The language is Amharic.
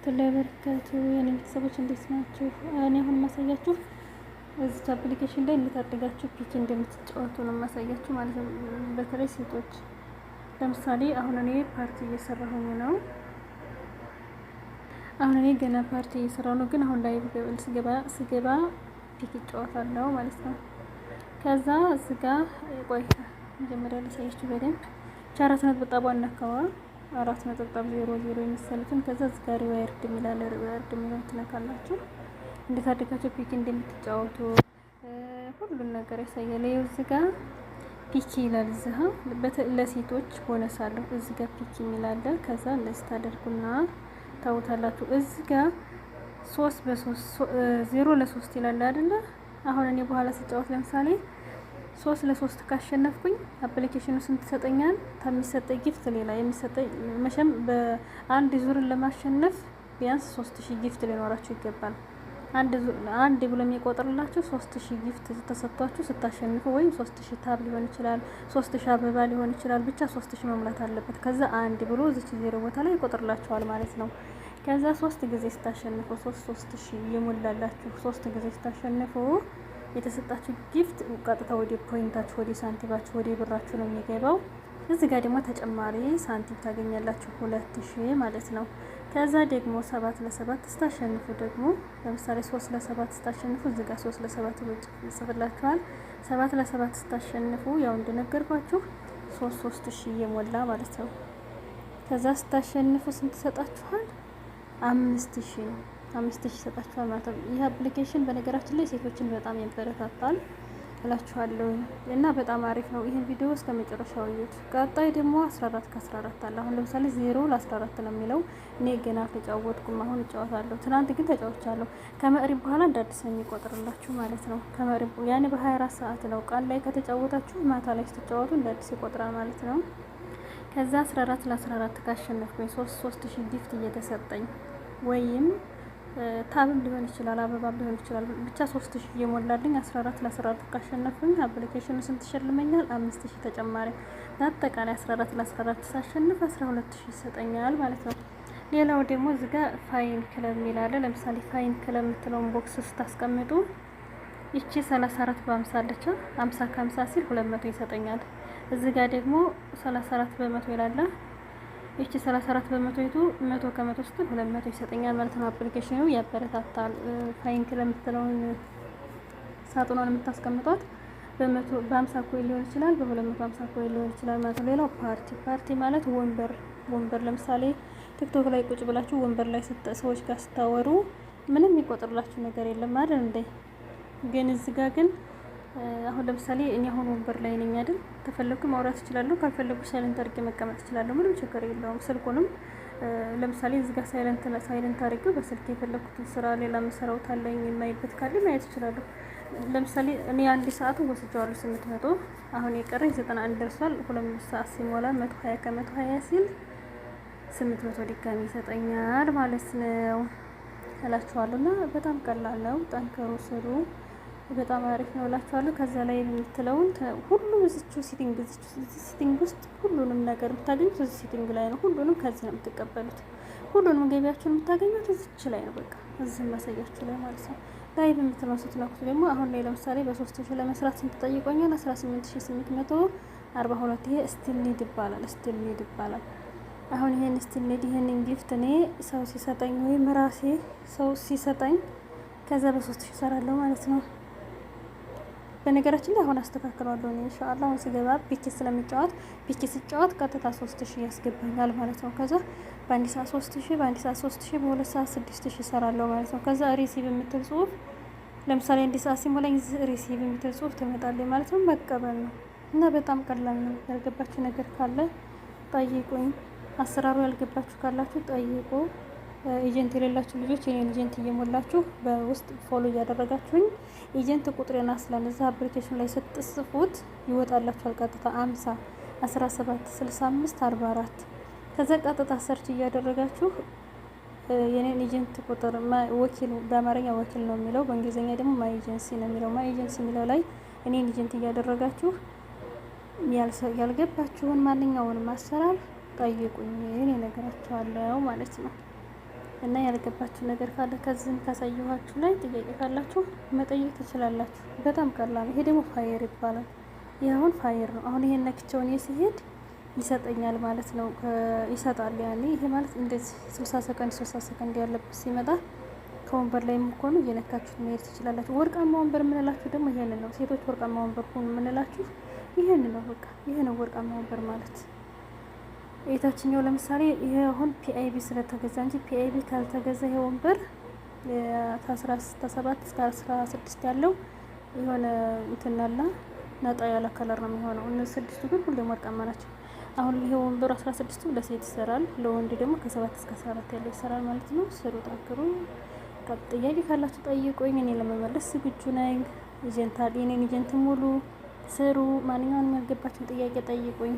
ወራህመቱላሂ ወበረካቱ የኔ ቤተሰቦች እንዴት ናችሁ? እኔ አሁን ማሳያችሁ እዚህ አፕሊኬሽን ላይ እንዴት አድርጋችሁ ፒክ እንደምትጫወቱ ነው ማሳያችሁ ማለት ነው። በተለይ ሴቶች ለምሳሌ አሁን እኔ ፓርቲ እየሰራሁኝ ነው። አሁን እኔ ገና ፓርቲ እየሰራሁ ነው፣ ግን አሁን ላይ ስገባ ፒክ እጫወታለሁ ማለት ነው። ከዛ እዚህ ጋር ቆይ መጀመሪያ ላሳያችሁ በደንብ ቻራት ነጥብ ነካዋ 4.00 የሚሰሉትን ከዛ እዚህ ጋር ሪዋይርድ የሚላል ሪዋይርድ የሚለውን ትነካላችሁ። እንዴት አድርጋችሁ ፒክ እንደምትጫወቱ ሁሉን ነገር ያሳያል። ይኸው እዚህ ጋር ፒክ ይላል። እዚህ ለሴቶች ቦነስ አለው። እዚህ ጋር ፒክ የሚላል ከዛ እንደዚህ ታደርጉና ታውታላችሁ። እዚህ ጋር 0 ለ3 ይላል አይደለ? አሁን እኔ በኋላ ስጫወት ለምሳሌ 3 ለ3 ካሸነፍኩኝ አፕሊኬሽኑ ስንት ይሰጠኛል? ከሚሰጠኝ ጊፍት ሌላ የሚሰጠኝ መቼም በአንድ ዙርን ለማሸነፍ ቢያንስ 3000 ጊፍት ሊኖራችሁ ይገባል። አንድ ብሎ የሚቆጥርላችሁ 3000 ጊፍት ተሰጥቷችሁ ስታሸንፉ፣ ወይም 3000 ታብ ሊሆን ይችላል፣ 3000 አበባ ሊሆን ይችላል። ብቻ 3000 መሙላት አለበት። ከዛ አንድ ብሎ እዚች ዜሮ ቦታ ላይ ይቆጥርላችኋል ማለት ነው። ከዛ 3 ጊዜ ስታሸንፉ 3000 የሞላላችሁ 3 ጊዜ ስታሸንፉ የተሰጣችሁ ጊፍት ቀጥታ ወደ ፖይንታችሁ፣ ወደ ሳንቲማችሁ፣ ወደ ብራችሁ ነው የሚገባው። እዚህ ጋር ደግሞ ተጨማሪ ሳንቲም ታገኛላችሁ 2000 ማለት ነው። ከዛ ደግሞ 7 ለ7 ስታሸንፉ ደግሞ ለምሳሌ 3 ለ7 ስታሸንፉ እዚህ ጋር 3 ለ7 ይጽፍላችኋል። 7 ለ7 ስታሸንፉ ያው እንደነገርኳችሁ 3000 የሞላ ማለት ነው። ከዛ ስታሸንፉ ስንት ይሰጣችኋል? 5000 ይሰጣችኋል ማለት ነው። ይህ አፕሊኬሽን በነገራችን ላይ ሴቶችን በጣም ያበረታታል እላችኋለሁ እና በጣም አሪፍ ነው። ይህን ቪዲዮ እስከ መጨረሻው እዩት። ቀጣይ ደግሞ 14 ከ14 አለ። አሁን ለምሳሌ 0 ለ14 ነው የሚለው። እኔ ገና ተጫወትኩም፣ አሁን እጫወታለሁ። ትናንት ግን ተጫውቻለሁ። ከመቅሪብ በኋላ እንዳዲስ ነው የሚቆጥርላችሁ ማለት ነው። ከመቅሪብ ያኔ በ24 ሰዓት ነው። ቀን ላይ ከተጫወታችሁ ማታ ላይ ስትጫወቱ እንዳዲስ ይቆጥራል ማለት ነው። ከዛ 14 ለ14 ካሸነፍኩኝ 3000 ጊፍት እየተሰጠኝ ወይም ታብም ሊሆን ይችላል፣ አበባም ሊሆን ይችላል። ብቻ 3000 እየሞላልኝ 14 ለ14 ካሸነፍኩኝ አፕሊኬሽኑ ስንት ይሸልመኛል? 5000 ተጨማሪ። በአጠቃላይ 14 ለ14 ሳሸንፍ 12000 ይሰጠኛል ማለት ነው። ሌላው ደግሞ እዚህ ጋር ፋይን ክለብ የሚላለ። ለምሳሌ ፋይን ክለብ የምትለውን ቦክስ ስታስቀምጡ ይቺ 34 በ50 አለች። 50 ከ50 ሲል 200 ይሰጠኛል። እዚህ ጋር ደግሞ 34 በመቶ ይላል። ይቺ 34 በመቶ ይቱ 100 ከመቶ ስትል 200 ይሰጠኛል ማለት ነው። አፕሊኬሽኑ ያበረታታል። ፋይን ክለብ የምትለውን ሳጥኗን የምታስቀምጧት በ50 ኮይን ሊሆን ይችላል፣ በ250 ኮይን ሊሆን ይችላል ማለት ነው። ሌላው ፓርቲ ማለት ወንበር ለምሳሌ ቲክቶክ ላይ ቁጭ ብላችሁ ወንበር ላይ ሰዎች ጋር ስታወሩ ምንም የሚቆጥርላችሁ ነገር የለም አይደል እንዴ? ግን እዚህ ጋር ግን አሁን ለምሳሌ እኔ አሁን ወንበር ላይ ነኝ አይደል? ተፈለኩ ማውራት እችላለሁ፣ ካልፈለኩ ሳይለንት አድርጌ መቀመጥ እችላለሁ። ምንም ችግር የለውም። ስልኩንም ለምሳሌ እዚህ ጋር ሳይለንት አድርጌ በስልክ የፈለኩትን ስራ ሌላ መሰራው ታለኝ የማይበት ካለ ማየት እችላለሁ። ለምሳሌ እኔ አንድ ሰዓት ወስጄዋለሁ 800። አሁን የቀረኝ 91 ደርሷል። 2 ሰዓት ሲሞላ 120 ከ120 ሲል 800 ድጋሚ ይሰጠኛል ማለት ነው እላችኋለሁ። እና በጣም ቀላል ነው። ጠንከሩ፣ ስሩ። በጣም አሪፍ ነው እላችኋለሁ። ከዛ ላይ የምትለውን ሁሉም እዚች ሲቲንግ ውስጥ ሁሉንም ነገር የምታገኙት እዚህ ሲቲንግ ላይ ነው። ሁሉንም ከዚህ ነው የምትቀበሉት። ሁሉንም ገቢያችሁን የምታገኙት እዚች ላይ ነው። በቃ እዚህ ማሳያችሁ ላይ ማለት ነው። ላይ በምትለው ስትነኩት ደግሞ አሁን ላይ ለምሳሌ በ3000 ለመስራት ስንት ጠይቆኛል? 18842። ይሄ ስቲል ኒድ ይባላል። አሁን ይሄን ስቲል ኒድ ይሄንን ጊፍት እኔ ሰው ሲሰጠኝ ወይም ራሴ ሰው ሲሰጠኝ ከዛ በ3000 እሰራለሁ ማለት ነው። በነገራችን ላይ አሁን አስተካክለዋለሁ ኢንሻአላህ። አሁን ስገባ ፒክ ሲጫወት ቀጥታ 3000 ያስገባኛል ማለት ነው። ከዛ በአንድ ሰዓት 3000 በ2 ሰዓት 6000 እሰራለሁ ማለት ነው። ከዛ ሪሲቭ የምትል ጽሁፍ ለምሳሌ አንድ ሰዓት ሲሞላኝ ሪሲቭ የምትል ጽሁፍ ትመጣለች ማለት ነው። መቀበል ነው እና በጣም ቀላል ነው። ያልገባችሁ ነገር ካለ ጠይቁኝ። አሰራሩ ያልገባችሁ ካላችሁ ጠይቁ። ኤጀንት የሌላችሁ ልጆች የኔን ኤጀንት እየሞላችሁ በውስጥ ፎሎ እያደረጋችሁኝ ኤጀንት ቁጥሬና ስለነዛ አፕሊኬሽን ላይ ስትጽፉት ይወጣላችኋል። ቀጥታ 50 17 65 44 ከዛ ቀጥታ ሰርች እያደረጋችሁ የኔን ኤጀንት ቁጥር ወኪል፣ በአማርኛ ወኪል ነው የሚለው፣ በእንግሊዝኛ ደግሞ ማይ ኤጀንሲ ነው የሚለው። ማይ ኤጀንሲ የሚለው ላይ እኔን ኤጀንት እያደረጋችሁ ያልገባችሁን ማንኛውንም አሰራር ጠይቁኝ፣ እኔ እነግራችኋለሁ ማለት ነው። እና ያልገባችሁ ነገር ካለ ከዚህም ካሳየኋችሁ ላይ ጥያቄ ካላችሁ መጠየቅ ትችላላችሁ። በጣም ቀላል። ይሄ ደግሞ ፋየር ይባላል። ይህ አሁን ፋየር ነው። አሁን ይሄን ነክቼውን ሲሄድ ይሰጠኛል ማለት ነው። ይሰጣል ያኔ ይሄ ማለት እንደዚህ 60 ሰከንድ ያለበት ሲመጣ ከወንበር ላይ የምኮኑ እየነካችሁ መሄድ ትችላላችሁ። ወርቃማ ወንበር የምንላችሁ ደግሞ ይሄንን ነው። ሴቶች ወርቃማ ወንበር ሁኑ የምንላችሁ ይሄንን ነው። በቃ ይሄ ነው ወርቃማ ወንበር ማለት። የታችኛው ለምሳሌ ይሄ አሁን ፒአይቢ ስለተገዛ እንጂ ፒአይቢ ካልተገዛ ይሄ ወንበር ከ17 እስከ 16 ያለው የሆነ እንትናላ ነጣ ያለ ከለር ነው የሚሆነው። እነዚህ ስድስቱ ግን ሁሌም ወርቃማ ናቸው። አሁን ይሄ ወንበሩ 16ቱ ለሴት ይሰራል፣ ለወንድ ደግሞ ከ7 እስከ 14 ያለው ይሰራል ማለት ነው። ስሩ፣ ጠንክሩ። ጥያቄ ካላችሁ ጠይቁኝ፣ እኔ ለመመለስ ዝግጁ ነኝ። ኤጀንት የኔን ኤጀንት ሙሉ ስሩ። ማንኛውንም ያልገባችሁን ጥያቄ ጠይቁኝ።